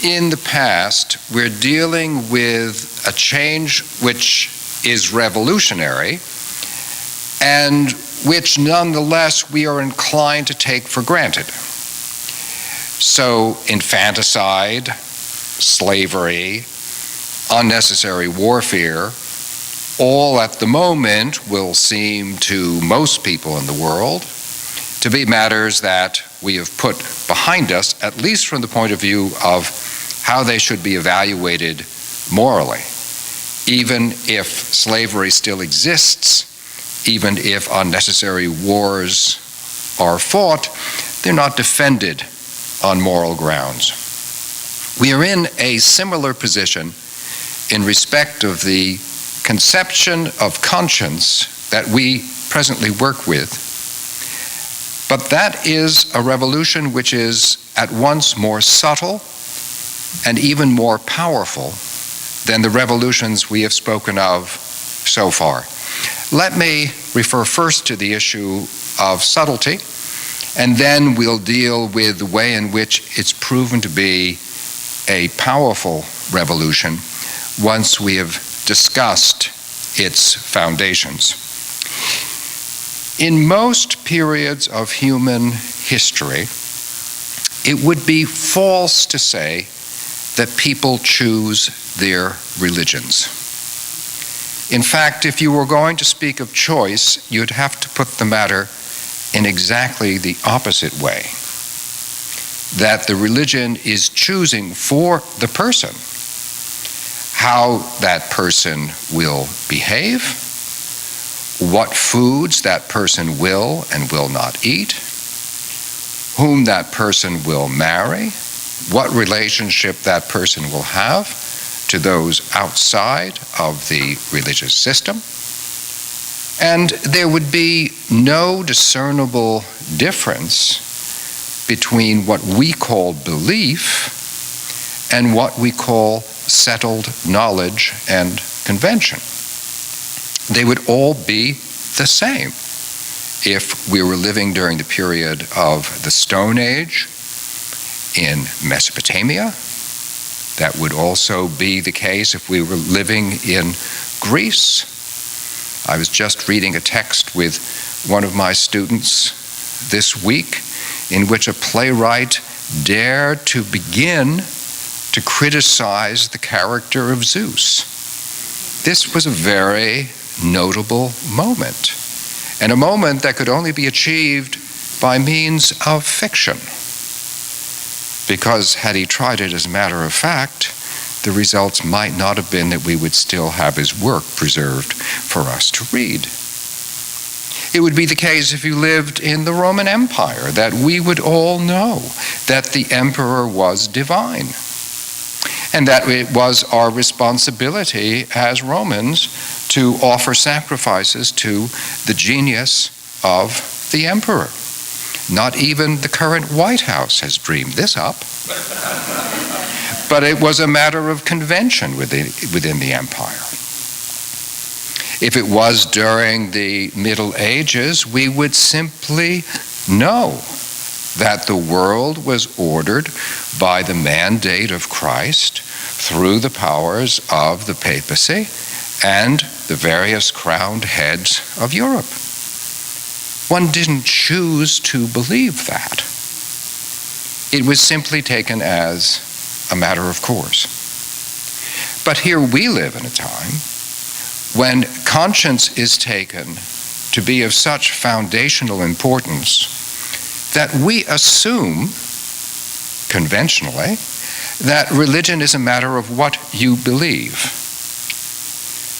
in the past, we're dealing with a change which is revolutionary and which nonetheless we are inclined to take for granted. So infanticide, slavery, unnecessary warfare, all at the moment will seem to most people in the world to be matters that we have put behind us, at least from the point of view of how they should be evaluated morally. Even if slavery still exists, even if unnecessary wars are fought, they're not defended on moral grounds. We are in a similar position in respect of the conception of conscience that we presently work with. But that is a revolution which is at once more subtle and even more powerful than the revolutions we have spoken of so far. Let me refer first to the issue of subtlety, and then we'll deal with the way in which it's proven to be a powerful revolution once we have discussed its foundations. In most periods of human history, it would be false to say that people choose their religions. In fact, if you were going to speak of choice, you'd have to put the matter in exactly the opposite way. That the religion is choosing for the person how that person will behave, what foods that person will and will not eat, whom that person will marry, what relationship that person will have to those outside of the religious system. And there would be no discernible difference between what we call belief and what we call settled knowledge and convention. They would all be the same. If we were living during the period of the Stone Age in Mesopotamia, that would also be the case if we were living in Greece. I was just reading a text with one of my students this week in which a playwright dared to begin to criticize the character of Zeus. This was a very notable moment, and a moment that could only be achieved by means of fiction. Because had he tried it as a matter of fact, the results might not have been that we would still have his work preserved for us to read. It would be the case if you lived in the Roman Empire, that we would all know that the emperor was divine, and that it was our responsibility as Romans to offer sacrifices to the genius of the emperor. Not even the current White House has dreamed this up. But it was a matter of convention within the empire. If it was during the Middle Ages, we would simply know that the world was ordered by the mandate of Christ through the powers of the papacy and the various crowned heads of Europe. One didn't choose to believe that. It was simply taken as a matter of course. But here we live in a time when conscience is taken to be of such foundational importance that we assume, conventionally, that religion is a matter of what you believe.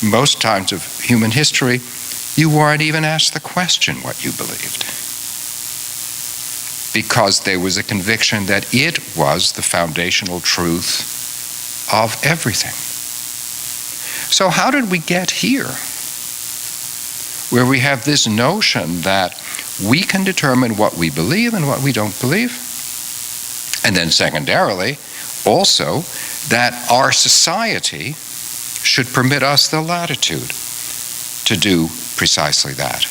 Most times of human history, you weren't even asked the question what you believed, because there was a conviction that it was the foundational truth of everything. So how did we get here, where we have this notion that we can determine what we believe and what we don't believe? And then secondarily, also, that our society should permit us the latitude to do precisely that.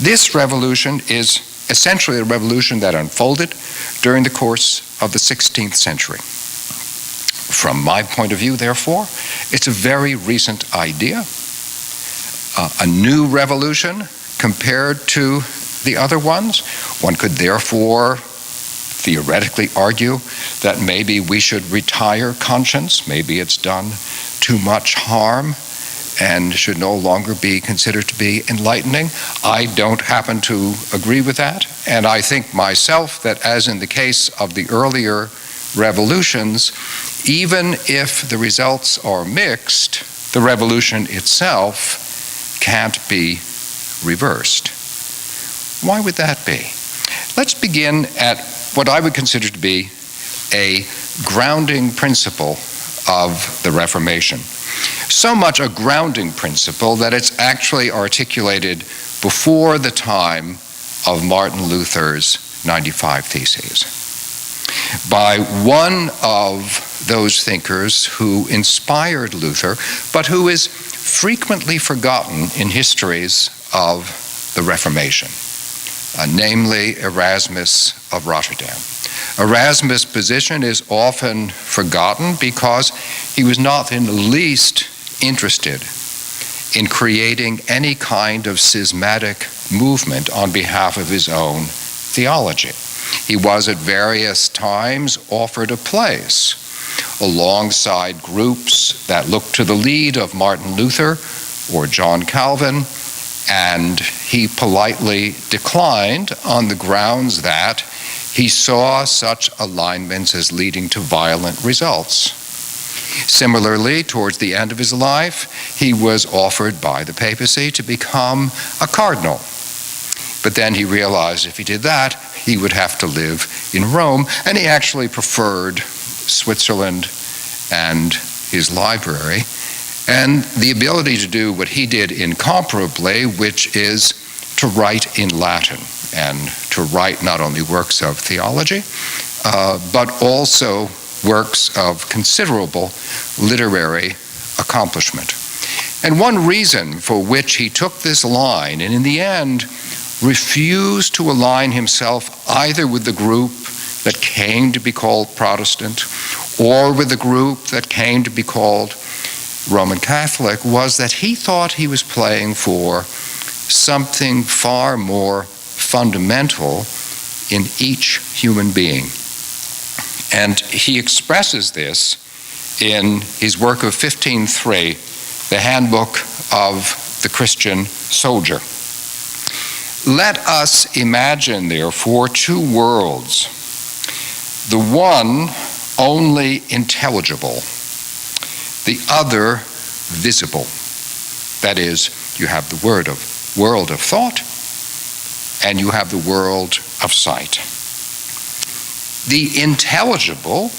This revolution is essentially a revolution that unfolded during the course of the 16th century. From my point of view, therefore, it's a very recent idea, a new revolution compared to the other ones. One could therefore theoretically argue that maybe we should retire conscience. Maybe it's done too much harm and should no longer be considered to be enlightening. I don't happen to agree with that, and I think myself that, as in the case of the earlier revolutions, even if the results are mixed, the revolution itself can't be reversed. Why would that be? Let's begin at what I would consider to be a grounding principle of the Reformation. So much a grounding principle that it's actually articulated before the time of Martin Luther's 95 Theses, by one of those thinkers who inspired Luther, but who is frequently forgotten in histories of the Reformation, namely Erasmus of Rotterdam. Erasmus' position is often forgotten because he was not in the least interested in creating any kind of schismatic movement on behalf of his own theology. He was at various times offered a place alongside groups that looked to the lead of Martin Luther or John Calvin, and he politely declined on the grounds that he saw such alignments as leading to violent results. Similarly, towards the end of his life, he was offered by the papacy to become a cardinal. But then he realized if he did that, he would have to live in Rome, and he actually preferred Switzerland and his library, and the ability to do what he did incomparably, which is to write in Latin, and to write not only works of theology, but also works of considerable literary accomplishment. And one reason for which he took this line, and in the end refused to align himself either with the group that came to be called Protestant or with the group that came to be called Roman Catholic, was that he thought he was playing for something far more fundamental in each human being. And he expresses this in his work of 1503, the Handbook of the Christian Soldier. Let us imagine, therefore, two worlds, the one only intelligible, the other visible. That is, you have the world of thought, and you have the world of sight. The intelligible,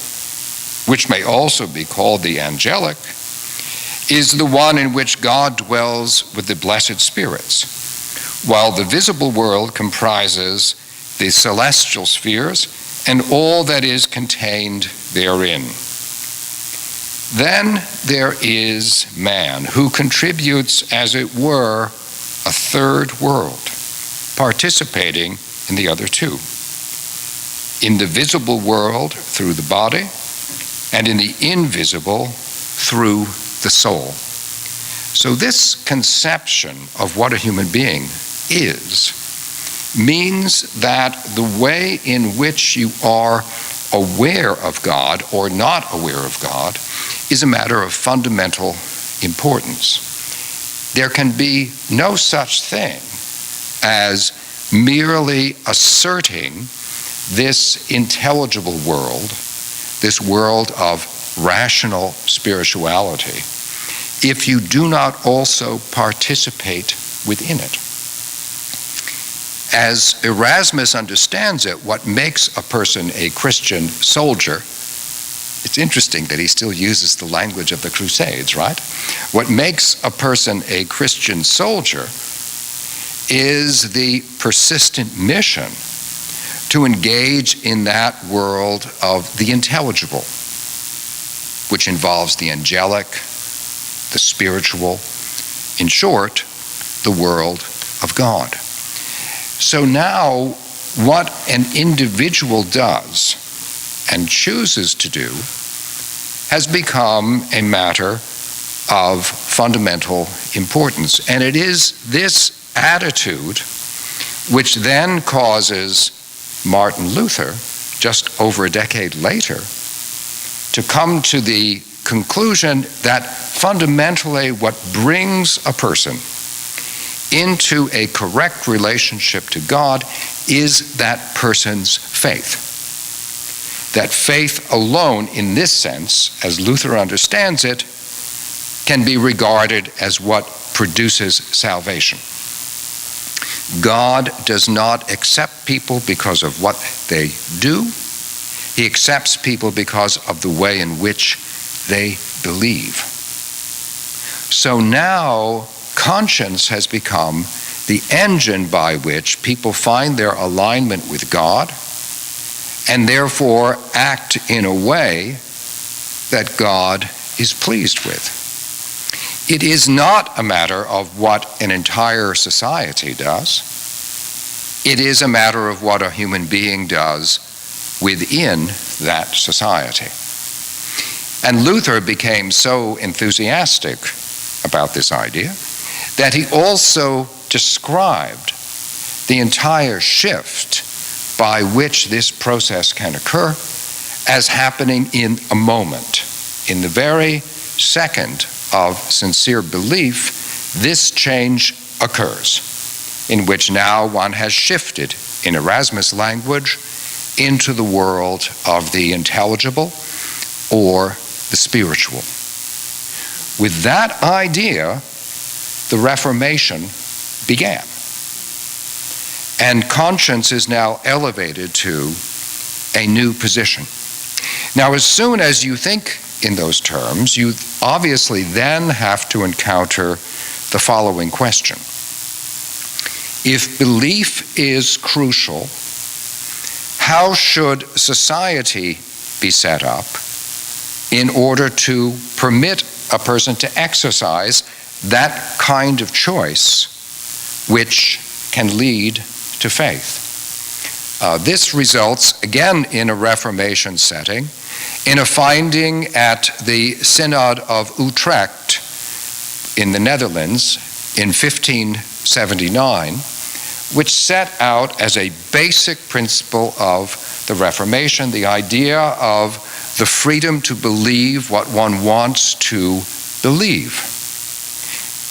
which may also be called the angelic, is the one in which God dwells with the blessed spirits, while the visible world comprises the celestial spheres and all that is contained therein. Then there is man, who contributes, as it were, a third world, participating in the other two. In the visible world through the body, and in the invisible through the soul. So this conception of what a human being is means that the way in which you are aware of God or not aware of God is a matter of fundamental importance. There can be no such thing as merely asserting this intelligible world, this world of rational spirituality, if you do not also participate within it. As Erasmus understands it, what makes a person a Christian soldier, it's interesting that he still uses the language of the Crusades, right? What makes a person a Christian soldier is the persistent mission to engage in that world of the intelligible, which involves the angelic, the spiritual, in short, the world of God. So now, what an individual does and chooses to do has become a matter of fundamental importance. And it is this attitude which then causes Martin Luther, just over a decade later, to come to the conclusion that fundamentally what brings a person into a correct relationship to God is that person's faith. That faith alone, in this sense, as Luther understands it, can be regarded as what produces salvation. God does not accept people because of what they do. He accepts people because of the way in which they believe. So now conscience has become the engine by which people find their alignment with God and therefore act in a way that God is pleased with. It is not a matter of what an entire society does. It is a matter of what a human being does within that society. And Luther became so enthusiastic about this idea that he also described the entire shift by which this process can occur as happening in a moment. In the very second of sincere belief, this change occurs, in which now one has shifted, in Erasmus language, into the world of the intelligible or the spiritual. With that idea, the Reformation began. And conscience is now elevated to a new position. Now, as soon as you think in those terms, you obviously then have to encounter the following question. If belief is crucial, how should society be set up in order to permit a person to exercise that kind of choice which can lead to faith? This results, again, in a Reformation setting, in a finding at the Synod of Utrecht in the Netherlands in 1579, which set out as a basic principle of the Reformation the idea of the freedom to believe what one wants to believe.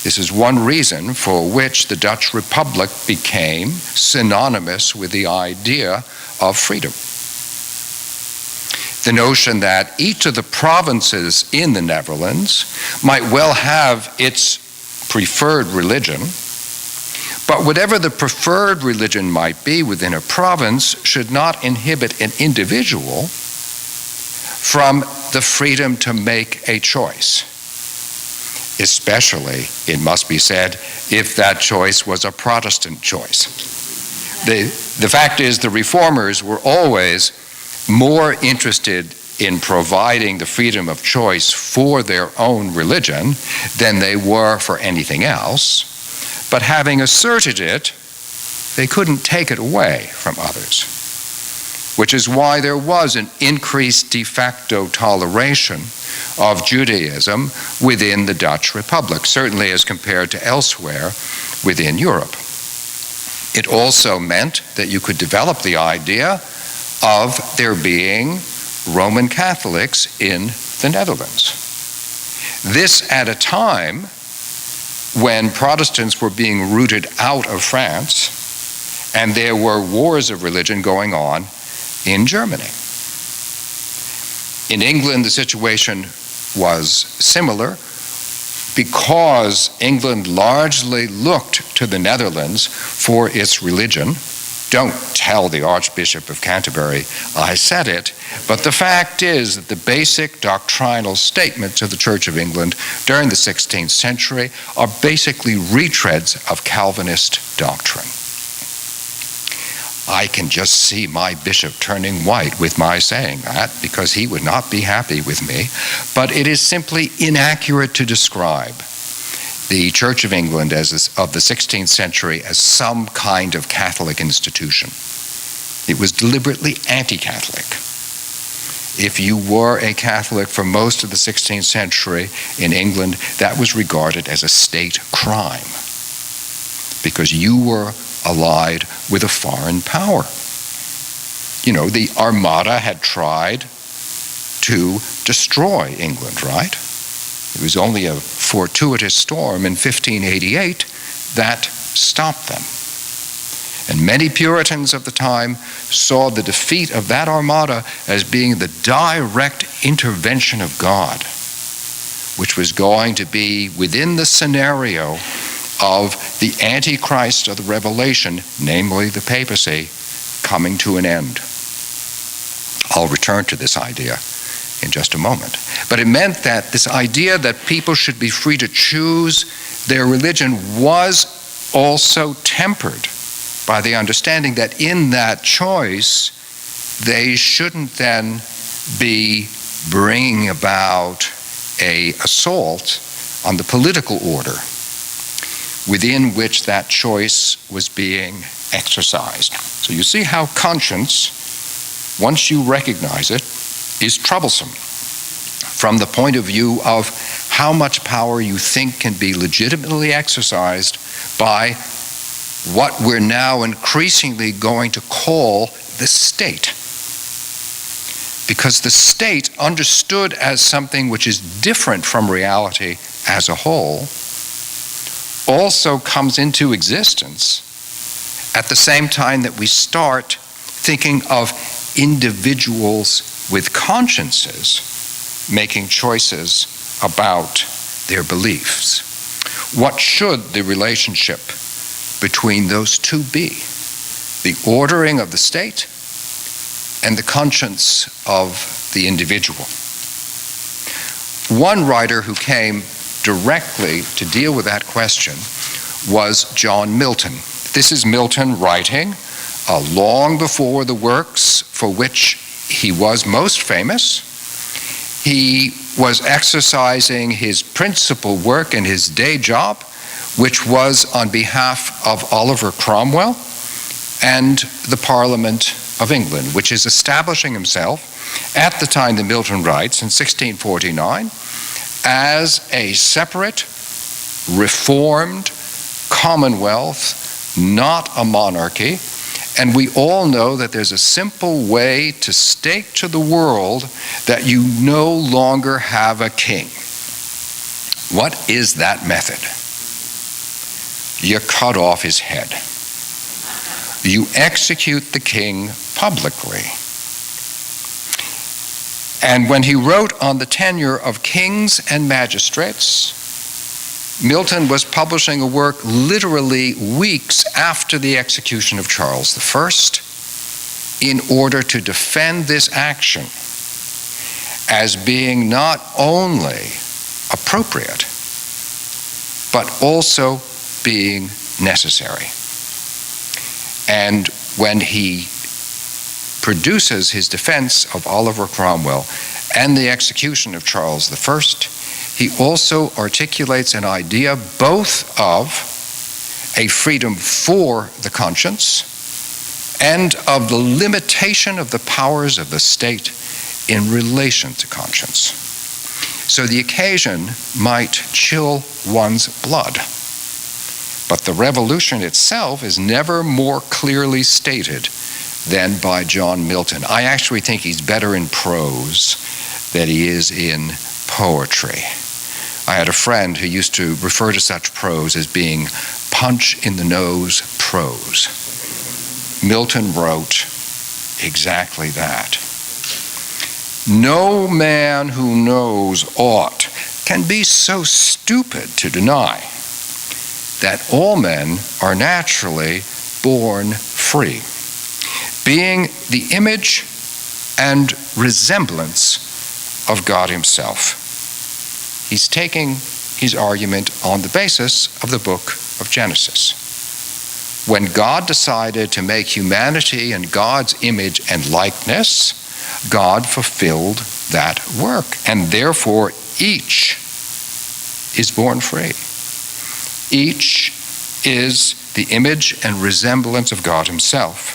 This is one reason for which the Dutch Republic became synonymous with the idea of freedom. The notion that each of the provinces in the Netherlands might well have its preferred religion, but whatever the preferred religion might be within a province should not inhibit an individual from the freedom to make a choice. Especially, it must be said, if that choice was a Protestant choice. The fact is, the Reformers were always more interested in providing the freedom of choice for their own religion than they were for anything else. But having asserted it, they couldn't take it away from others, which is why there was an increased de facto toleration of Judaism within the Dutch Republic, certainly as compared to elsewhere within Europe. It also meant that you could develop the idea of there being Roman Catholics in the Netherlands. This at a time when Protestants were being rooted out of France and there were wars of religion going on in Germany. In England, the situation was similar because England largely looked to the Netherlands for its religion. Don't tell the Archbishop of Canterbury I said it, but the fact is that the basic doctrinal statements of the Church of England during the 16th century are basically retreads of Calvinist doctrine. I can just see my bishop turning white with my saying that because he would not be happy with me, but it is simply inaccurate to describe the Church of England of the 16th century as some kind of Catholic institution. It was deliberately anti-Catholic. If you were a Catholic for most of the 16th century in England, that was regarded as a state crime because you were allied with a foreign power. You know, the Armada had tried to destroy England, right? It was only a fortuitous storm in 1588 that stopped them. And many Puritans of the time saw the defeat of that Armada as being the direct intervention of God, which was going to be within the scenario of the Antichrist of the Revelation, namely the papacy, coming to an end. I'll return to this idea in just a moment. But it meant that this idea that people should be free to choose their religion was also tempered by the understanding that in that choice, they shouldn't then be bringing about an assault on the political order within which that choice was being exercised. So you see how conscience, once you recognize it, is troublesome from the point of view of how much power you think can be legitimately exercised by what we're now increasingly going to call the state. Because the state, understood as something which is different from reality as a whole, also comes into existence at the same time that we start thinking of individuals with consciences making choices about their beliefs. What should the relationship between those two be? The ordering of the state and the conscience of the individual. One writer who came directly to deal with that question was John Milton. This is Milton writing long before the works for which he was most famous. He was exercising his principal work in his day job, which was on behalf of Oliver Cromwell and the Parliament of England, which is establishing himself at the time that Milton writes in 1649 as a separate, reformed commonwealth, not a monarchy. And we all know that there's a simple way to state to the world that you no longer have a king. What is that method? You cut off his head. You execute the king publicly. And when he wrote on the tenure of kings and magistrates, Milton was publishing a work literally weeks after the execution of Charles I in order to defend this action as being not only appropriate, but also being necessary. And when he produces his defense of Oliver Cromwell and the execution of Charles I, he also articulates an idea both of a freedom for the conscience and of the limitation of the powers of the state in relation to conscience. So the occasion might chill one's blood, but the revolution itself is never more clearly stated than by John Milton. I actually think he's better in prose than he is in poetry. I had a friend who used to refer to such prose as being punch-in-the-nose prose. Milton wrote exactly that. No man who knows aught can be so stupid to deny that all men are naturally born free, being the image and resemblance of God himself. He's taking his argument on the basis of the book of Genesis. When God decided to make humanity in God's image and likeness, God fulfilled that work, and therefore each is born free. Each is the image and resemblance of God himself.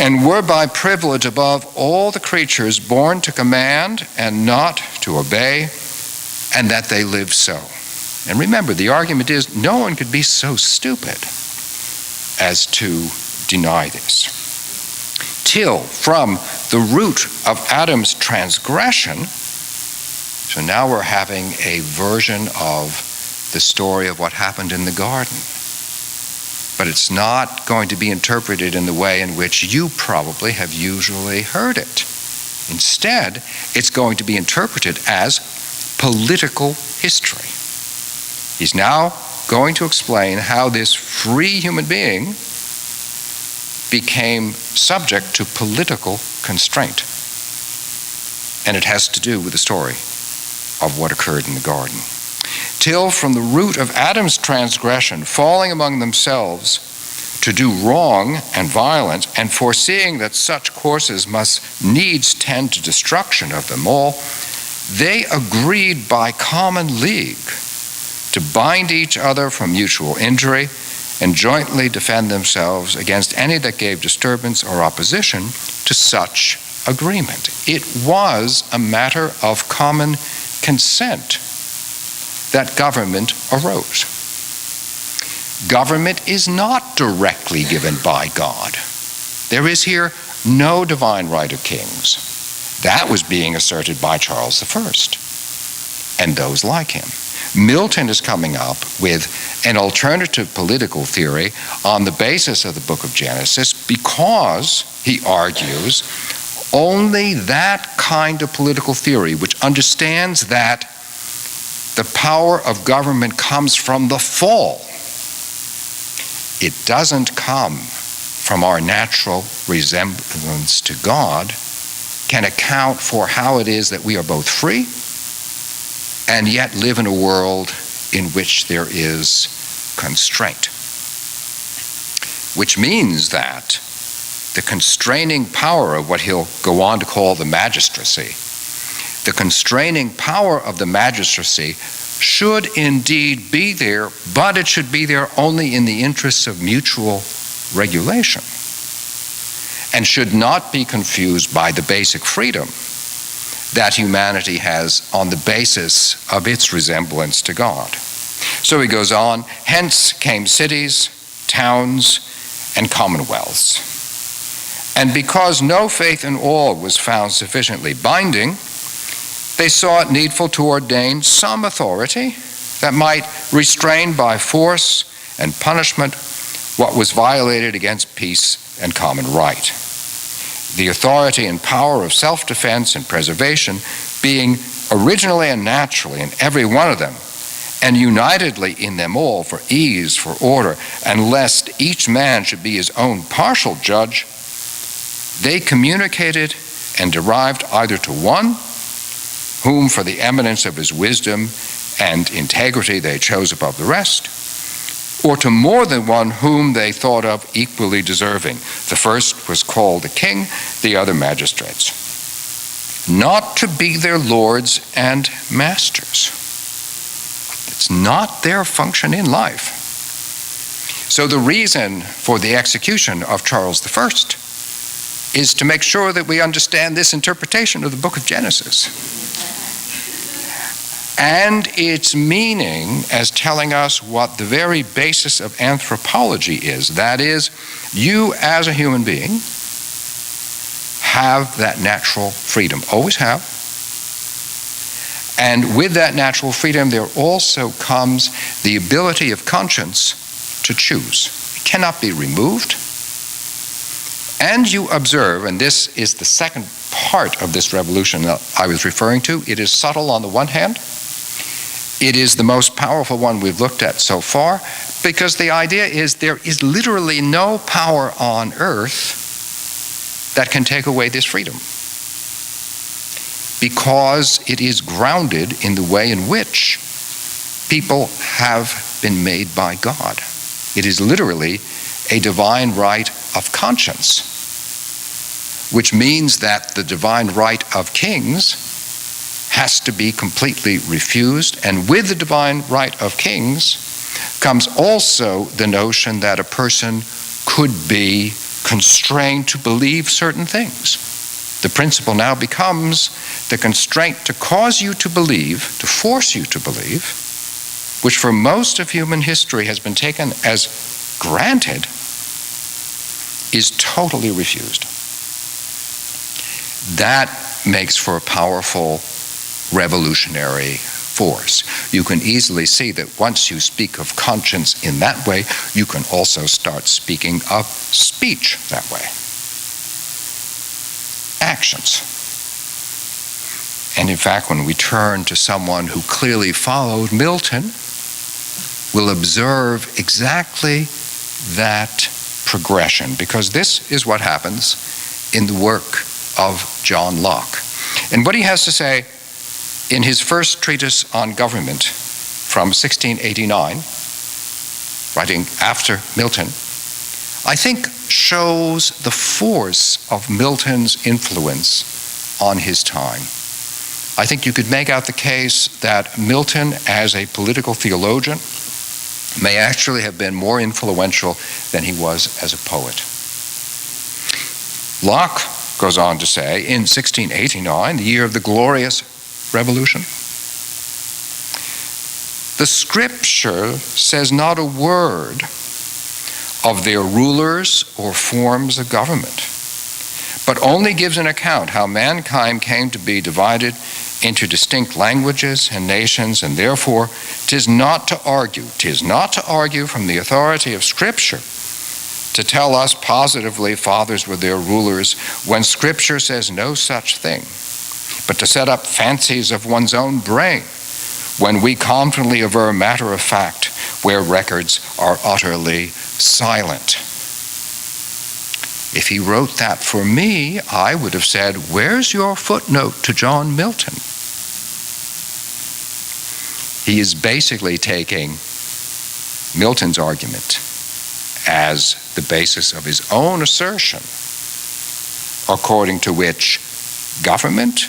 and were by privilege above all the creatures, born to command and not to obey, and that they lived so. And remember, the argument is no one could be so stupid as to deny this. Till from the root of Adam's transgression, so now we're having a version of the story of what happened in the garden. But it's not going to be interpreted in the way in which you probably have usually heard it. Instead, it's going to be interpreted as political history. He's now going to explain how this free human being became subject to political constraint. And it has to do with the story of what occurred in the garden. Till from the root of Adam's transgression, falling among themselves to do wrong and violence, and foreseeing that such courses must needs tend to destruction of them all, they agreed by common league to bind each other from mutual injury and jointly defend themselves against any that gave disturbance or opposition to such agreement. It was a matter of common consent that government arose. Government is not directly given by God. There is here no divine right of kings. That was being asserted by Charles I and those like him. Milton is coming up with an alternative political theory on the basis of the book of Genesis because, he argues, only that kind of political theory which understands that the power of government comes from the fall. It doesn't come from our natural resemblance to God, can account for how it is that we are both free and yet live in a world in which there is constraint. Which means that the constraining power of what he'll go on to call the magistracy, the constraining power of the magistracy should indeed be there, but it should be there only in the interests of mutual regulation and should not be confused by the basic freedom that humanity has on the basis of its resemblance to God. So he goes on, hence came cities, towns, and commonwealths. And because no faith in all was found sufficiently binding, they saw it needful to ordain some authority that might restrain by force and punishment what was violated against peace and common right. The authority and power of self-defense and preservation being originally and naturally in every one of them, and unitedly in them all for ease, for order, and lest each man should be his own partial judge, they communicated and derived either to one, whom for the eminence of his wisdom and integrity they chose above the rest, or to more than one whom they thought of equally deserving. The first was called a king, the other magistrates, not to be their lords and masters. It's not their function in life. So the reason for the execution of Charles I is to make sure that we understand this interpretation of the book of Genesis and its meaning as telling us what the very basis of anthropology is. That is, you as a human being have that natural freedom, always have. And with that natural freedom, there also comes the ability of conscience to choose. It cannot be removed. And you observe, and this is the second part of this revolution that I was referring to, it is subtle on the one hand. It is the most powerful one we've looked at so far, because the idea is there is literally no power on earth that can take away this freedom, because it is grounded in the way in which people have been made by God. It is literally a divine right of conscience, which means that the divine right of kings has to be completely refused. And with the divine right of kings comes also the notion that a person could be constrained to believe certain things. The principle now becomes the constraint to cause you to believe, to force you to believe, which for most of human history has been taken as granted, is totally refused. That makes for a powerful revolutionary force. You can easily see that once you speak of conscience in that way, you can also start speaking of speech that way. Actions. And in fact, when we turn to someone who clearly followed Milton, we'll observe exactly that progression, because this is what happens in the work of John Locke. And what he has to say in his first treatise on government from 1689, writing after Milton, I think shows the force of Milton's influence on his time. I think you could make out the case that Milton, as a political theologian, may actually have been more influential than he was as a poet. Locke goes on to say, in 1689, the year of the glorious Revolution, the Scripture says not a word of their rulers or forms of government, but only gives an account how mankind came to be divided into distinct languages and nations, and therefore 'tis not to argue from the authority of Scripture to tell us positively fathers were their rulers when Scripture says no such thing, but to set up fancies of one's own brain when we confidently aver matter of fact where records are utterly silent. If he wrote that for me, I would have said, where's your footnote to John Milton? He is basically taking Milton's argument as the basis of his own assertion, according to which government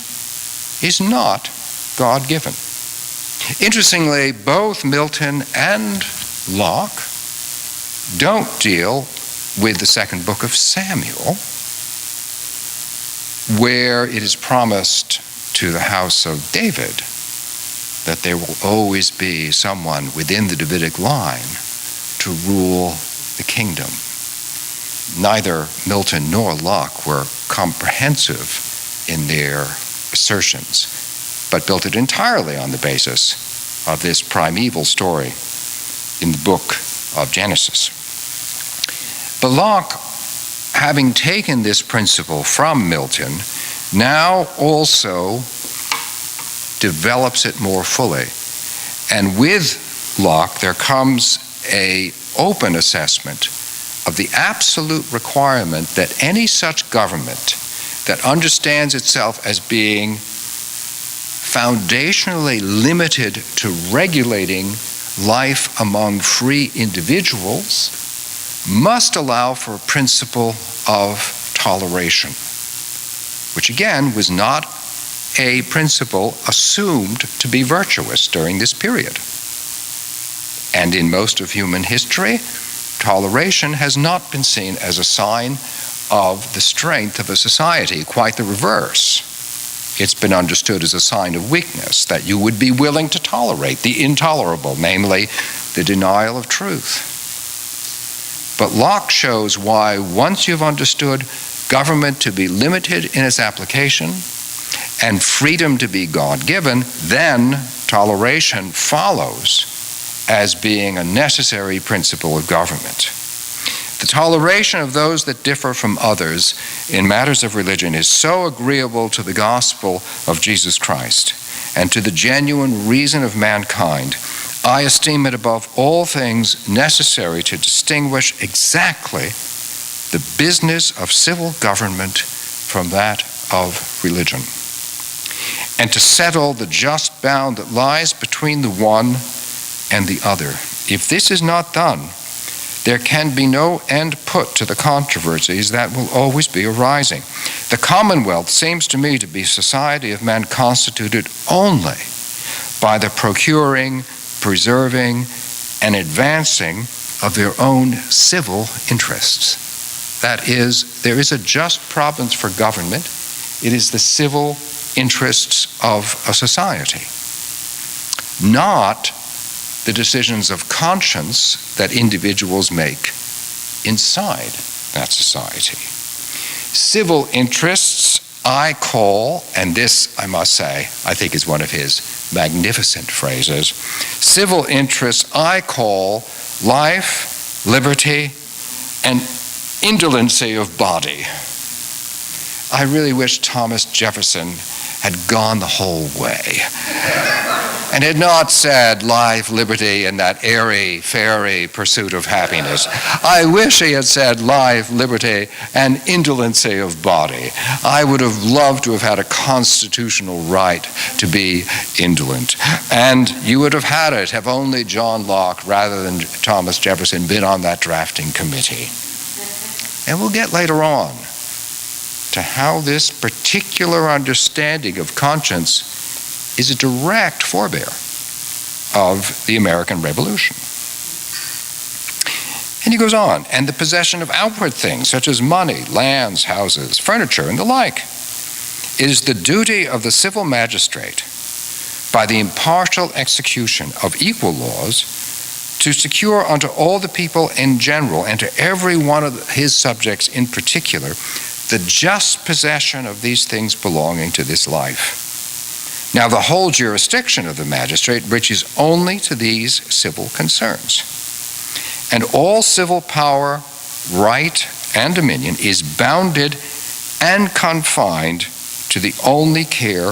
is not God-given. Interestingly, both Milton and Locke don't deal with the second book of Samuel, where it is promised to the house of David that there will always be someone within the Davidic line to rule the kingdom. Neither Milton nor Locke were comprehensive in their assertions, but built it entirely on the basis of this primeval story in the book of Genesis. But Locke, having taken this principle from Milton, now also develops it more fully. And with Locke, there comes an open assessment of the absolute requirement that any such government that understands itself as being foundationally limited to regulating life among free individuals must allow for a principle of toleration, which again was not a principle assumed to be virtuous during this period. And in most of human history, toleration has not been seen as a sign of the strength of a society, quite the reverse. It's been understood as a sign of weakness, that you would be willing to tolerate the intolerable, namely the denial of truth. But Locke shows why once you've understood government to be limited in its application and freedom to be God-given, then toleration follows as being a necessary principle of government. The toleration of those that differ from others in matters of religion is so agreeable to the gospel of Jesus Christ and to the genuine reason of mankind, I esteem it above all things necessary to distinguish exactly the business of civil government from that of religion, and to settle the just bound that lies between the one and the other. If this is not done, there can be no end put to the controversies that will always be arising. The Commonwealth seems to me to be a society of men constituted only by the procuring, preserving, and advancing of their own civil interests. That is, there is a just province for government. It is the civil interests of a society, not the decisions of conscience that individuals make inside that society. Civil interests I call, and this I must say, I think is one of his magnificent phrases, civil interests I call life, liberty, and indolency of body. I really wish Thomas Jefferson had gone the whole way and had not said life, liberty, and that airy, fairy pursuit of happiness. I wish he had said life, liberty, and indolency of body. I would have loved to have had a constitutional right to be indolent. And you would have had it, have only John Locke, rather than Thomas Jefferson, been on that drafting committee. And we'll get later on to how this particular understanding of conscience is a direct forebear of the American Revolution. And he goes on, and the possession of outward things such as money, lands, houses, furniture, and the like. It is the duty of the civil magistrate, by the impartial execution of equal laws, to secure unto all the people in general and to every one of his subjects in particular the just possession of these things belonging to this life. Now the whole jurisdiction of the magistrate reaches only to these civil concerns. And all civil power, right, and dominion is bounded and confined to the only care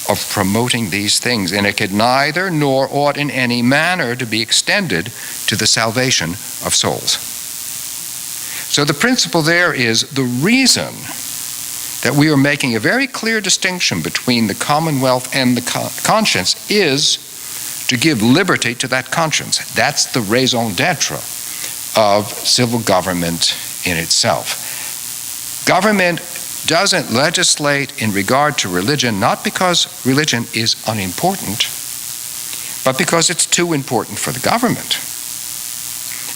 of promoting these things, and it could neither nor ought in any manner to be extended to the salvation of souls. So the principle there is the reason that we are making a very clear distinction between the commonwealth and the conscience is to give liberty to that conscience. That's the raison d'etre of civil government in itself. Government doesn't legislate in regard to religion, not because religion is unimportant, but because it's too important for the government.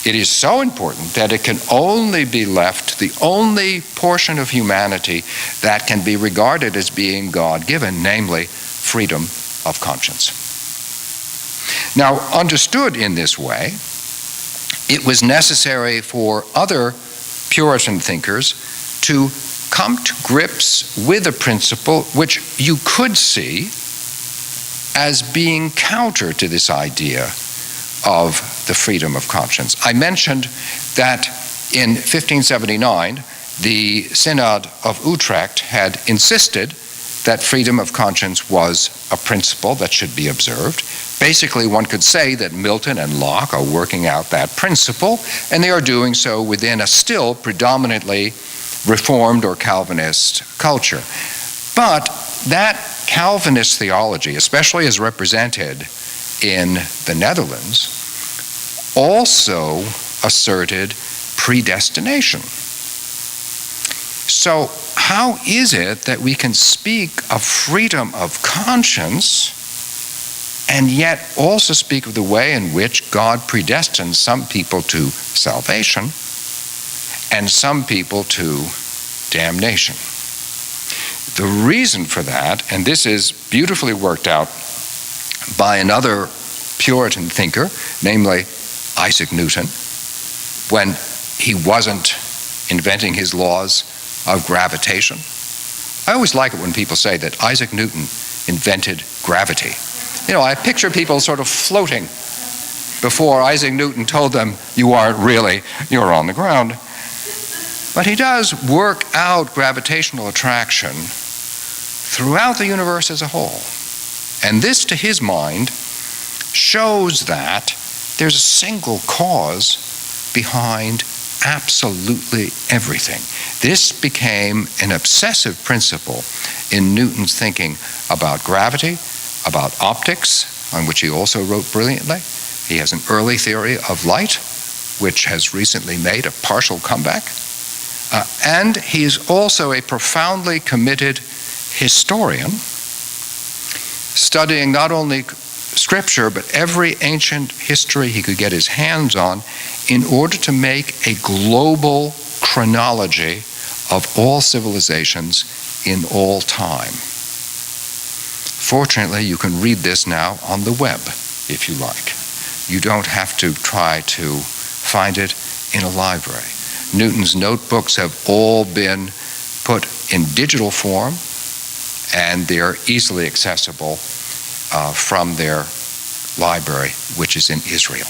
It is so important that it can only be left the only portion of humanity that can be regarded as being God-given, namely freedom of conscience. Now, understood in this way, it was necessary for other Puritan thinkers to come to grips with a principle which you could see as being counter to this idea of the freedom of conscience. I mentioned that in 1579, the Synod of Utrecht had insisted that freedom of conscience was a principle that should be observed. Basically, one could say that Milton and Locke are working out that principle, and they are doing so within a still predominantly Reformed or Calvinist culture. But that Calvinist theology, especially as represented in the Netherlands, also asserted predestination. So how is it that we can speak of freedom of conscience and yet also speak of the way in which God predestines some people to salvation and some people to damnation? The reason for that, and this is beautifully worked out by another Puritan thinker, namely Isaac Newton, when he wasn't inventing his laws of gravitation. I always like it when people say that Isaac Newton invented gravity. You know, I picture people sort of floating before Isaac Newton told them, you aren't really, you're on the ground. But he does work out gravitational attraction throughout the universe as a whole. And this, to his mind, shows that there's a single cause behind absolutely everything. This became an obsessive principle in Newton's thinking about gravity, about optics, on which he also wrote brilliantly. He has an early theory of light, which has recently made a partial comeback. And he is also a profoundly committed historian, studying not only Scripture, but every ancient history he could get his hands on in order to make a global chronology of all civilizations in all time. Fortunately, you can read this now on the web, if you like. You don't have to try to find it in a library. Newton's notebooks have all been put in digital form, and they're easily accessible from their library, which is in Israel.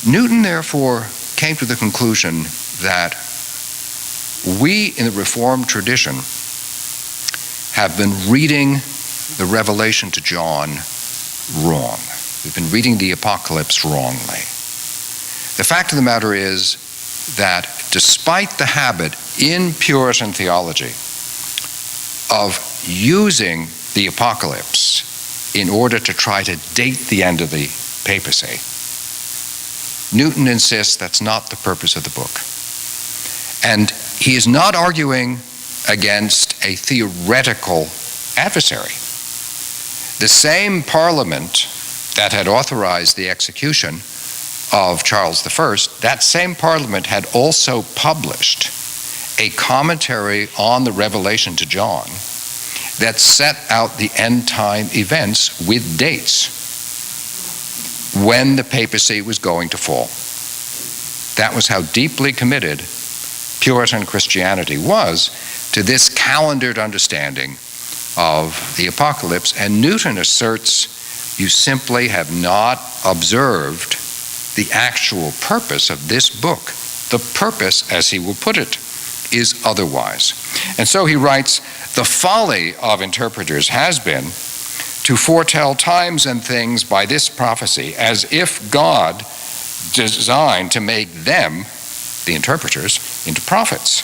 Newton, therefore, came to the conclusion that we in the Reformed tradition have been reading the Revelation to John wrong. We've been reading the Apocalypse wrongly. The fact of the matter is that despite the habit in Puritan theology of using the Apocalypse in order to try to date the end of the papacy, Newton insists that's not the purpose of the book. And he is not arguing against a theoretical adversary. The same Parliament that had authorized the execution of Charles I, that same Parliament had also published a commentary on the Revelation to John that set out the end-time events with dates when the papacy was going to fall. That was how deeply committed Puritan Christianity was to this calendared understanding of the Apocalypse, and Newton asserts you simply have not observed the actual purpose of this book. The purpose, as he will put it, is otherwise. And so he writes, the folly of interpreters has been to foretell times and things by this prophecy, as if God designed to make them, the interpreters, into prophets.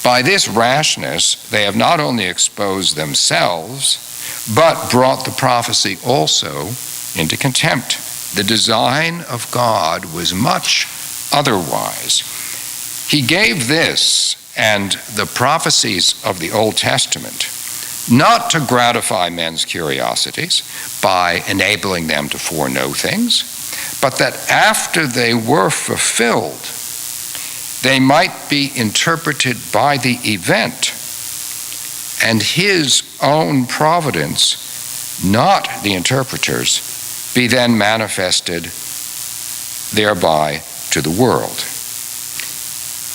By this rashness, they have not only exposed themselves, but brought the prophecy also into contempt. The design of God was much otherwise. He gave this and the prophecies of the Old Testament not to gratify men's curiosities by enabling them to foreknow things, but that after they were fulfilled, they might be interpreted by the event, and his own providence, not the interpreter's, be then manifested thereby to the world.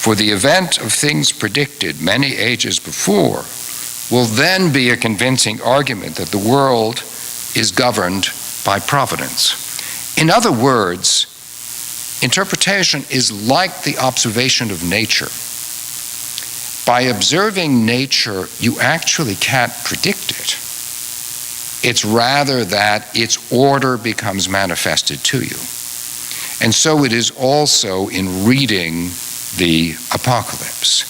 For the event of things predicted many ages before will then be a convincing argument that the world is governed by providence. In other words, interpretation is like the observation of nature. By observing nature, you actually can't predict it. It's rather that its order becomes manifested to you. And so it is also in reading the Apocalypse.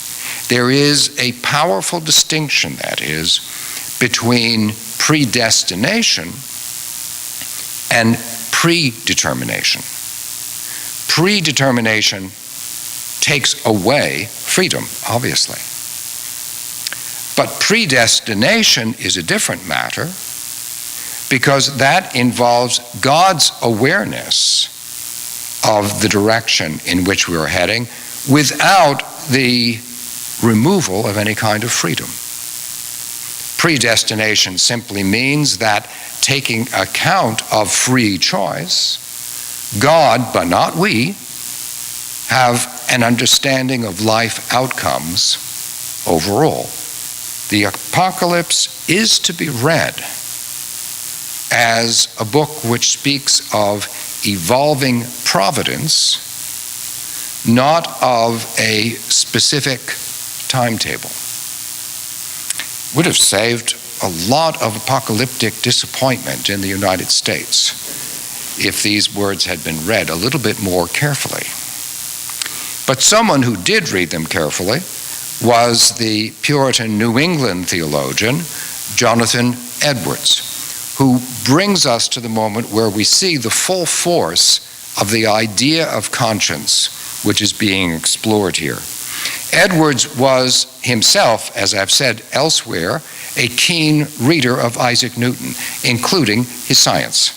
There is a powerful distinction, that is, between predestination and predetermination. Predetermination takes away freedom, obviously. But predestination is a different matter because that involves God's awareness of the direction in which we are heading without the removal of any kind of freedom. Predestination simply means that taking account of free choice, God, but not we, have an understanding of life outcomes overall. The Apocalypse is to be read as a book which speaks of evolving providence, not of a specific timetable. Would have saved a lot of apocalyptic disappointment in the United States if these words had been read a little bit more carefully. But someone who did read them carefully was the Puritan New England theologian, Jonathan Edwards, who brings us to the moment where we see the full force of the idea of conscience which is being explored here. Edwards was himself, as I've said elsewhere, a keen reader of Isaac Newton, including his science.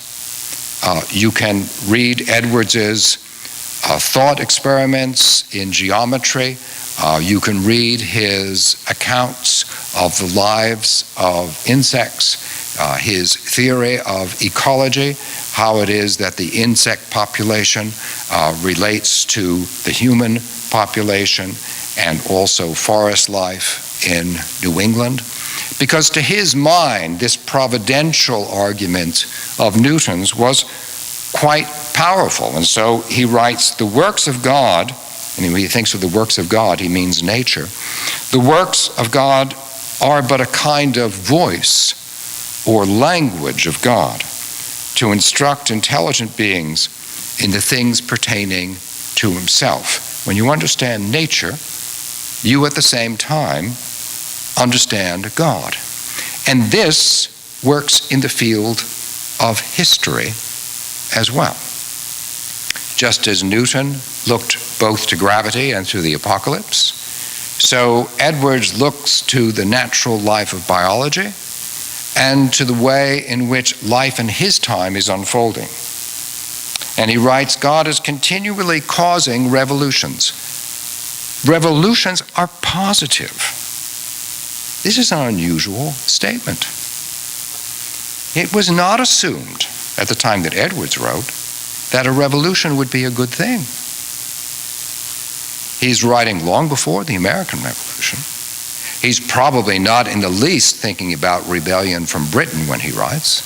You can read Edwards's thought experiments in geometry. You can read his accounts of the lives of insects, his theory of ecology, how it is that the insect population relates to the human population, and also forest life in New England. Because to his mind, this providential argument of Newton's was quite powerful. And so he writes, the works of God, and when he thinks of the works of God, he means nature. The works of God are but a kind of voice or language of God to instruct intelligent beings in the things pertaining to himself. When you understand nature, you at the same time understand God. And this works in the field of history as well. Just as Newton looked both to gravity and to the apocalypse, so Edwards looks to the natural life of biology and to the way in which life in his time is unfolding. And he writes, God is continually causing revolutions. Revolutions are positive. This is an unusual statement. It was not assumed at the time that Edwards wrote that a revolution would be a good thing. He's writing long before the American Revolution. He's probably not in the least thinking about rebellion from Britain when he writes.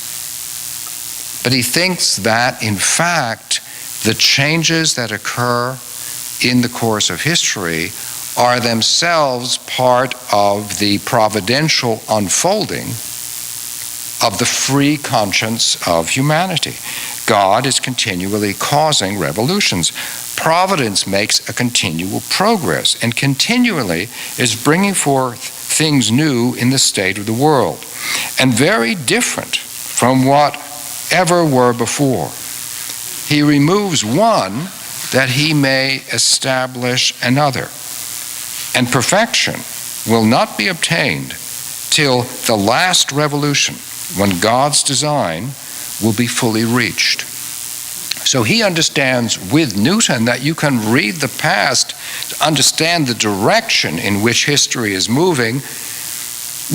But he thinks that, in fact, the changes that occur in the course of history are themselves part of the providential unfolding of the free conscience of humanity. God is continually causing revolutions. Providence makes a continual progress and continually is bringing forth things new in the state of the world, and very different from what ever were before. He removes one that he may establish another. And perfection will not be obtained till the last revolution, when God's design will be fully reached. So he understands with Newton that you can read the past to understand the direction in which history is moving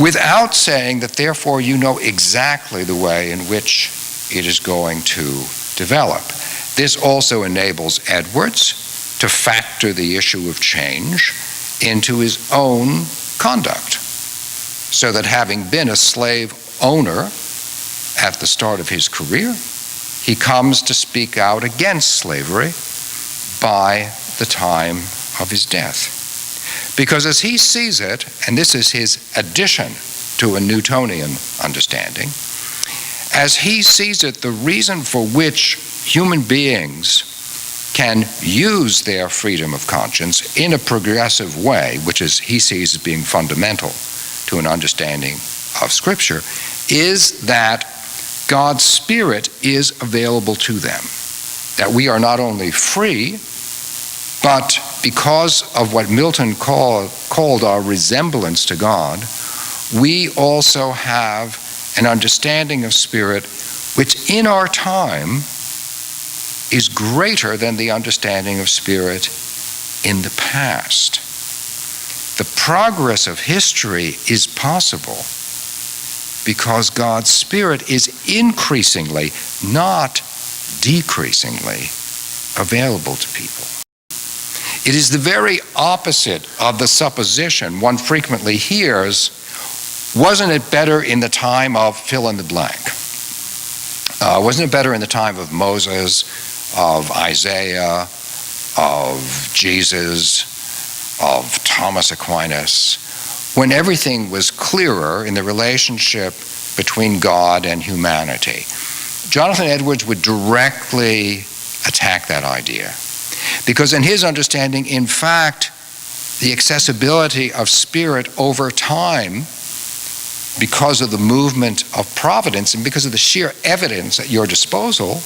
without saying that therefore you know exactly the way in which it is going to develop. This also enables Edwards to factor the issue of change into his own conduct, so that having been a slave owner at the start of his career, he comes to speak out against slavery by the time of his death. Because as he sees it, and this is his addition to a Newtonian understanding, as he sees it, the reason for which human beings can use their freedom of conscience in a progressive way, which is he sees as being fundamental to an understanding of Scripture, is that God's Spirit is available to them. That we are not only free, but because of what Milton called our resemblance to God, we also have an understanding of Spirit which in our time is greater than the understanding of Spirit in the past. The progress of history is possible because God's Spirit is increasingly, not decreasingly, available to people. It is the very opposite of the supposition one frequently hears, wasn't it better in the time of fill in the blank? Wasn't it better in the time of Moses, of Isaiah, of Jesus, of Thomas Aquinas, when everything was clearer in the relationship between God and humanity? Jonathan Edwards would directly attack that idea, because in his understanding, in fact, the accessibility of Spirit over time, because of the movement of providence and because of the sheer evidence at your disposal,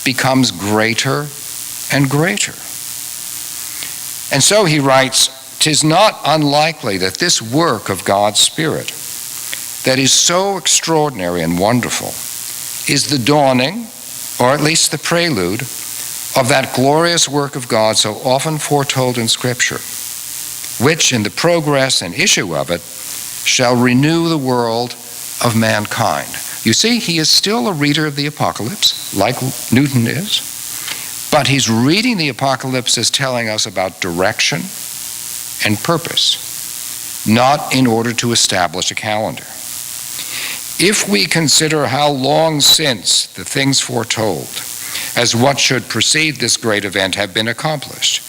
becomes greater and greater. And so he writes, "'Tis not unlikely that this work of God's Spirit that is so extraordinary and wonderful is the dawning, or at least the prelude, of that glorious work of God so often foretold in Scripture, which in the progress and issue of it shall renew the world of mankind. You see, he is still a reader of the Apocalypse, like Newton is, but he's reading the Apocalypse as telling us about direction and purpose, not in order to establish a calendar. If we consider how long since the things foretold as what should precede this great event have been accomplished,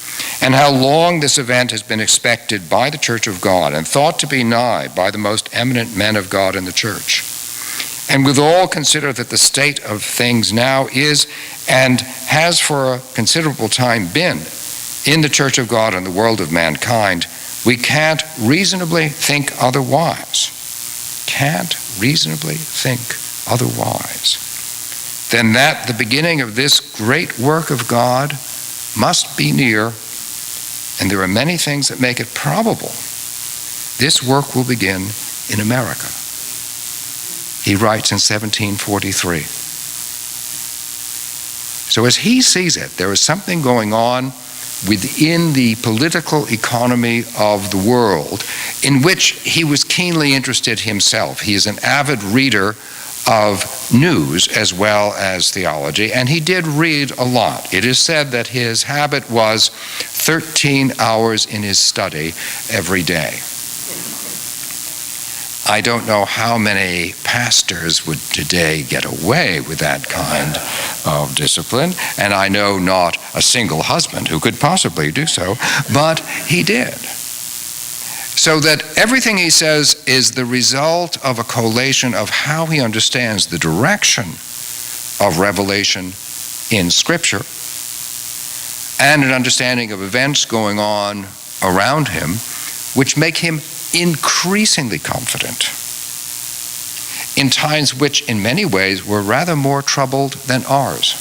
and how long this event has been expected by the Church of God and thought to be nigh by the most eminent men of God in the Church, and withal consider that the state of things now is and has for a considerable time been in the Church of God and the world of mankind, we can't reasonably think otherwise. Can't reasonably think otherwise than that the beginning of this great work of God must be near, and there are many things that make it probable this work will begin in America. He writes in 1743. So as he sees it, there is something going on within the political economy of the world in which he was keenly interested himself. He is an avid reader of news as well as theology, and he did read a lot. It is said that his habit was 13 hours in his study every day. I don't know how many pastors would today get away with that kind of discipline, and I know not a single husband who could possibly do so, but he did. So that everything he says is the result of a collation of how he understands the direction of revelation in Scripture and an understanding of events going on around him, which make him increasingly confident in times which in many ways were rather more troubled than ours.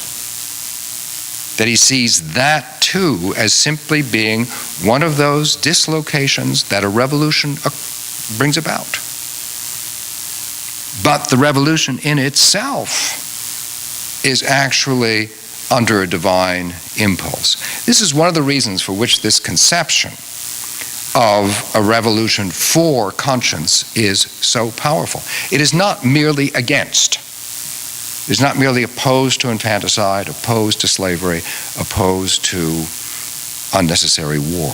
That he sees that too as simply being one of those dislocations that a revolution brings about. But the revolution in itself is actually under a divine impulse. This is one of the reasons for which this conception of a revolution for conscience is so powerful. It is not merely against. It is not merely opposed to infanticide, opposed to slavery, opposed to unnecessary war.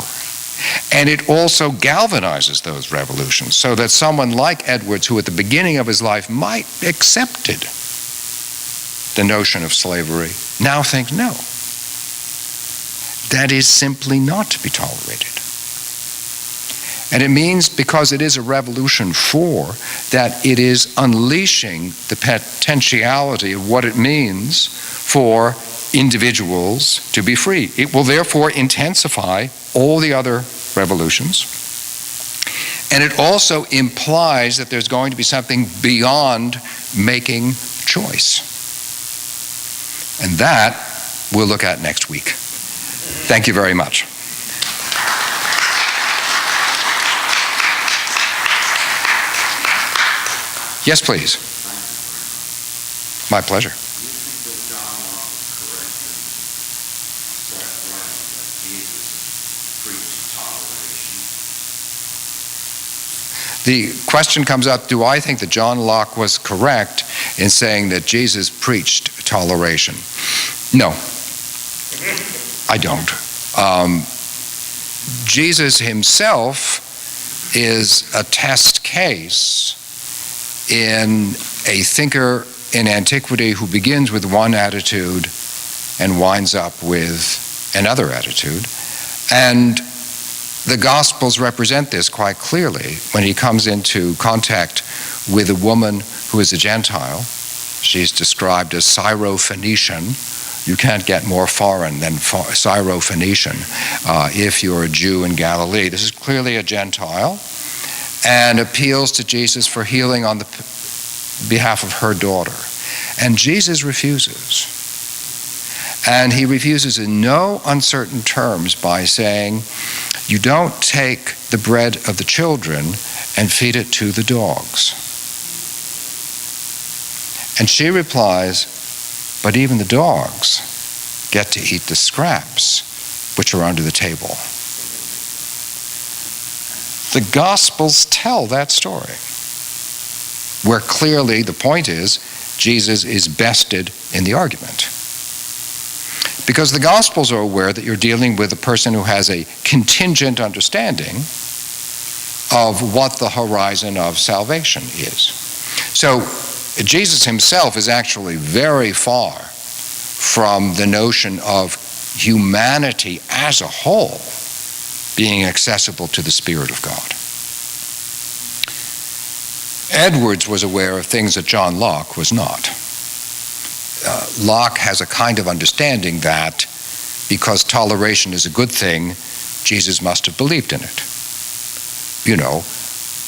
And it also galvanizes those revolutions so that someone like Edwards, who at the beginning of his life might accepted the notion of slavery, now thinks, no, that is simply not to be tolerated. And it means, because it is a revolution for, that it is unleashing the potentiality of what it means for individuals to be free. It will therefore intensify all the other revolutions. And it also implies that there's going to be something beyond making choice. And that we'll look at next week. Thank you very much. Yes, please. My pleasure. The question comes up, do I think that John Locke was correct in saying that Jesus preached toleration? No, I don't. Jesus himself is a test case in a thinker in antiquity who begins with one attitude and winds up with another attitude. And the Gospels represent this quite clearly when he comes into contact with a woman who is a Gentile. She's described as Syro-Phoenician. You can't get more foreign than Syro-Phoenician if you're a Jew in Galilee. This is clearly a Gentile, and appeals to Jesus for healing on the behalf of her daughter. And Jesus refuses. And he refuses in no uncertain terms by saying, you don't take the bread of the children and feed it to the dogs. And she replies, but even the dogs get to eat the scraps which are under the table. The Gospels tell that story, where clearly the point is Jesus is bested in the argument. Because the Gospels are aware that you're dealing with a person who has a contingent understanding of what the horizon of salvation is. So Jesus himself is actually very far from the notion of humanity as a whole being accessible to the Spirit of God. Edwards was aware of things that John Locke was not. Locke has a kind of understanding that because toleration is a good thing, Jesus must have believed in it. You know,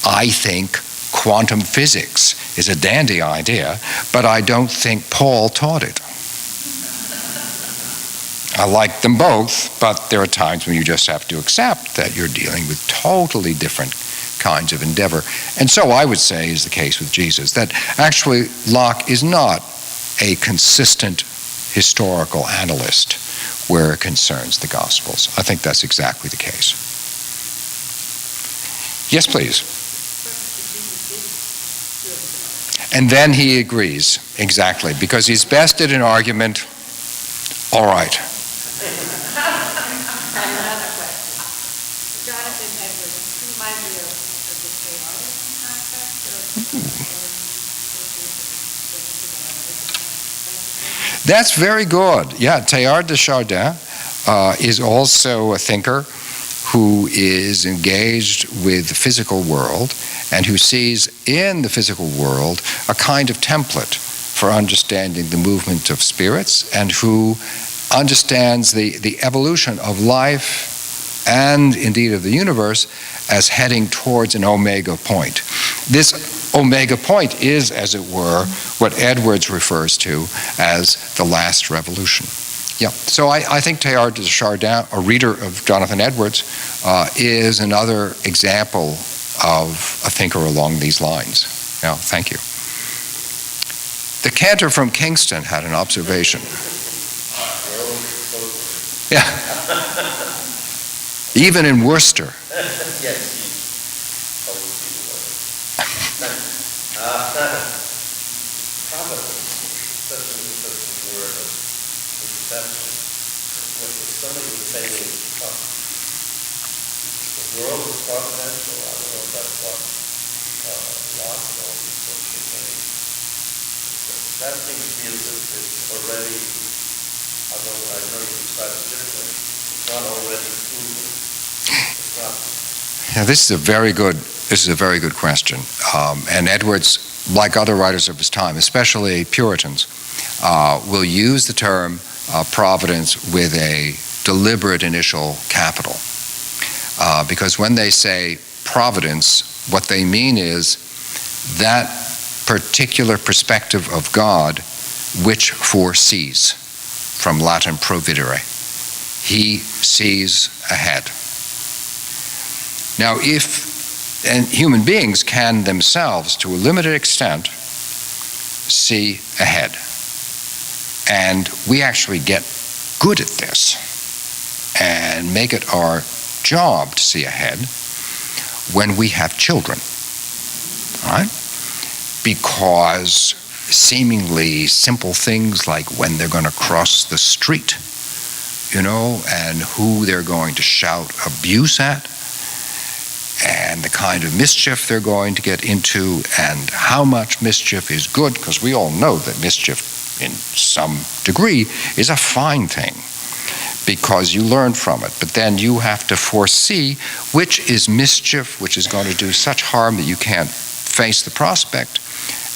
I think quantum physics is a dandy idea, but I don't think Paul taught it. I like them both, but there are times when you just have to accept that you're dealing with totally different kinds of endeavor. And so I would say is the case with Jesus, that actually Locke is not a consistent historical analyst where it concerns the Gospels. I think that's exactly the case. Yes, please. And then he agrees, exactly, because he's bested in argument. All right. That's very good. Yeah, Teilhard de Chardin is also a thinker who is engaged with the physical world and who sees in the physical world a kind of template for understanding the movement of spirits, and who understands the evolution of life and indeed of the universe as heading towards an omega point. This omega point is, as it were, what Edwards refers to as the last revolution. Yeah, so I think Teilhard de Chardin, a reader of Jonathan Edwards, is another example of a thinker along these lines. Yeah, thank you. The cantor from Kingston had an observation. Yeah. Even in Worcester. Yes. Providence, such an interesting word of conception. What somebody was saying, the world is providential. I don't know if that's what Locke and all these folks are saying. That seems to be as if it's already, although I know you describe it differently, it's not already proven. It's not. Yeah, this is a very good question. And Edwards, like other writers of his time, especially Puritans, will use the term providence with a deliberate initial capital. Because when they say providence, what they mean is that particular perspective of God which foresees, from Latin providere. He sees ahead. Now, and human beings can themselves, to a limited extent, see ahead. And we actually get good at this and make it our job to see ahead when we have children, all right? Because seemingly simple things like when they're going to cross the street, and who they're going to shout abuse at, and the kind of mischief they're going to get into, and how much mischief is good, because we all know that mischief in some degree is a fine thing because you learn from it. But then you have to foresee which is mischief, which is going to do such harm that you can't face the prospect,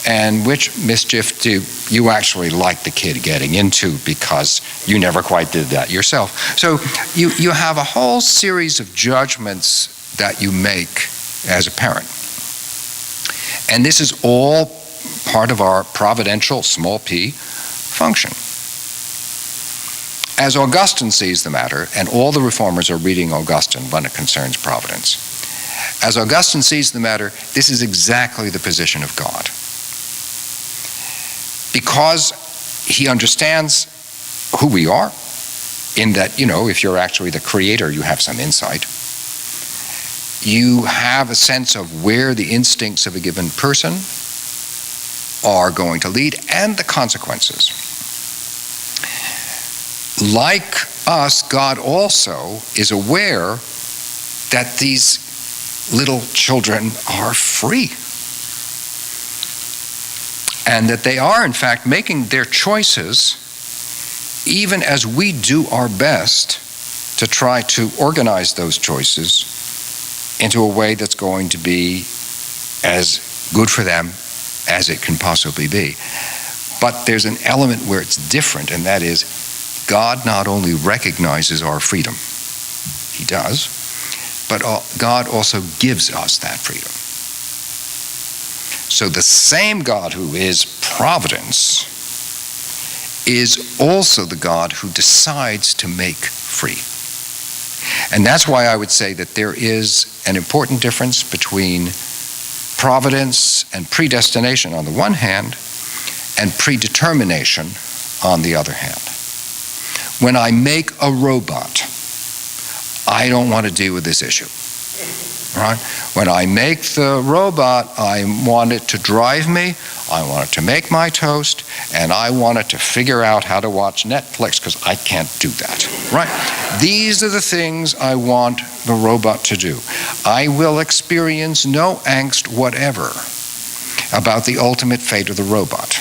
and which mischief do you actually like the kid getting into because you never quite did that yourself. So you have a whole series of judgments that you make as a parent. And this is all part of our providential, small p, function. As Augustine sees the matter, and all the reformers are reading Augustine when it concerns providence, as Augustine sees the matter, this is exactly the position of God. Because he understands who we are, in that, if you're actually the creator, you have some insight. You have a sense of where the instincts of a given person are going to lead and the consequences. Like us, God also is aware that these little children are free, and that they are, in fact, making their choices, even as we do our best to try to organize those choices into a way that's going to be as good for them as it can possibly be. But there's an element where it's different, and that is God not only recognizes our freedom, he does, but God also gives us that freedom. So the same God who is providence is also the God who decides to make free. And that's why I would say that there is an important difference between providence and predestination on the one hand, and predetermination on the other hand. When I make a robot, I don't want to deal with this issue, right? When I make the robot, I want it to drive me, I want it to make my toast, and I want it to figure out how to watch Netflix, because I can't do that, right? These are the things I want the robot to do. I will experience no angst whatever about the ultimate fate of the robot.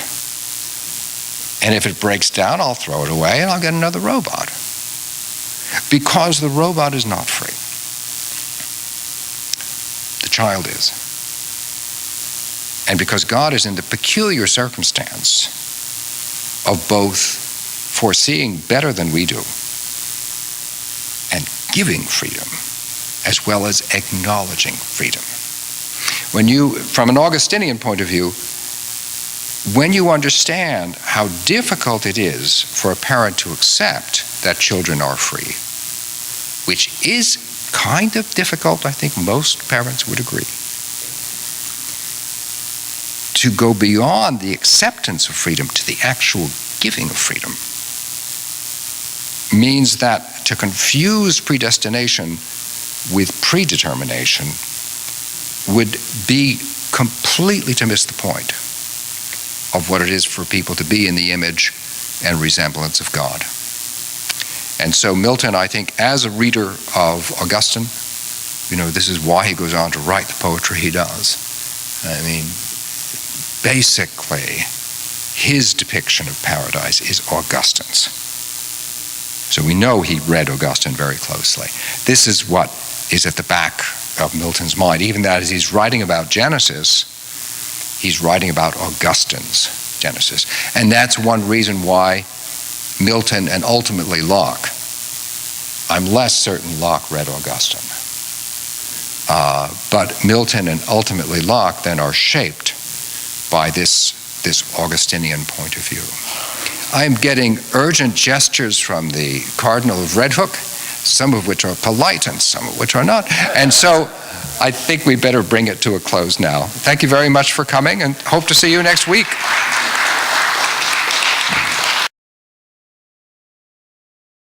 And if it breaks down, I'll throw it away and I'll get another robot. Because the robot is not free. The child is. And because God is in the peculiar circumstance of both foreseeing better than we do and giving freedom, as well as acknowledging freedom. From an Augustinian point of view, when you understand how difficult it is for a parent to accept that children are free, which is kind of difficult, I think most parents would agree, to go beyond the acceptance of freedom to the actual giving of freedom means that to confuse predestination with predetermination would be completely to miss the point of what it is for people to be in the image and resemblance of God. And so Milton, I think, as a reader of Augustine, this is why he goes on to write the poetry he does. I mean, basically, his depiction of paradise is Augustine's. So we know he read Augustine very closely. This is what is at the back of Milton's mind. Even that as he's writing about Genesis, he's writing about Augustine's Genesis. And that's one reason why Milton and ultimately Locke, I'm less certain Locke read Augustine, but Milton and ultimately Locke then are shaped by this Augustinian point of view. I am getting urgent gestures from the Cardinal of Red Hook, some of which are polite and some of which are not. And so I think we better bring it to a close now. Thank you very much for coming and hope to see you next week.